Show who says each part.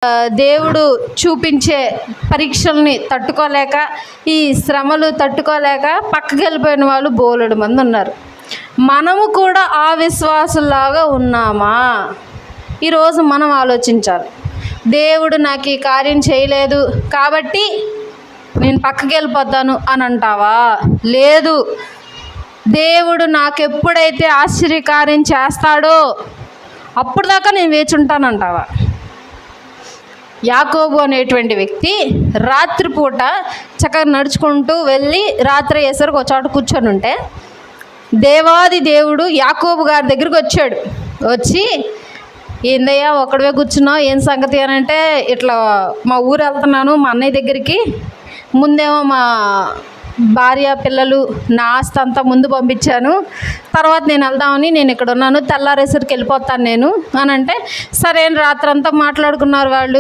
Speaker 1: దేవుడు చూపించే పరీక్షల్ని తట్టుకోలేక, ఈ శ్రమలు తట్టుకోలేక పక్కకి వెళ్ళిపోయిన వాళ్ళు బోలెడు మంది ఉన్నారు. మనము కూడా ఆ విశ్వాసులాగా ఉన్నామా? ఈరోజు మనం ఆలోచించాలి. దేవుడు నాకు ఈ కార్యం చేయలేదు కాబట్టి నేను పక్కకి వెళ్ళిపోతాను అని అంటావా? లేదు, దేవుడు నాకు ఎప్పుడైతే ఆశ్చర్యకార్యం చేస్తాడో అప్పుడు దాకా నేను వేచి ఉంటానంటావా? యాకోబు అనేటువంటి వ్యక్తి రాత్రిపూట చక్కగా నడుచుకుంటూ వెళ్ళి రాత్రి అయ్యేసరికి ఒక చోట కూర్చొని ఉంటే దేవాది దేవుడు యాకోబు గారి దగ్గరికి వచ్చాడు. వచ్చి, ఏందయ్యా ఒక్కడవే కూర్చున్నావు, ఏం సంగతి అని అంటే, ఇట్లా మా ఊరు వెళ్తున్నాను మా అన్నయ్య దగ్గరికి, ముందేమో మా భార్య పిల్లలు నా ఆస్తి అంతా ముందు పంపించాను, తర్వాత నేను వెళ్దామని నేను ఇక్కడ ఉన్నాను, తెల్లారేసరికి వెళ్ళిపోతాను నేను అని అంటే, సరే రాత్రి అంతా మాట్లాడుకున్నారు వాళ్ళు.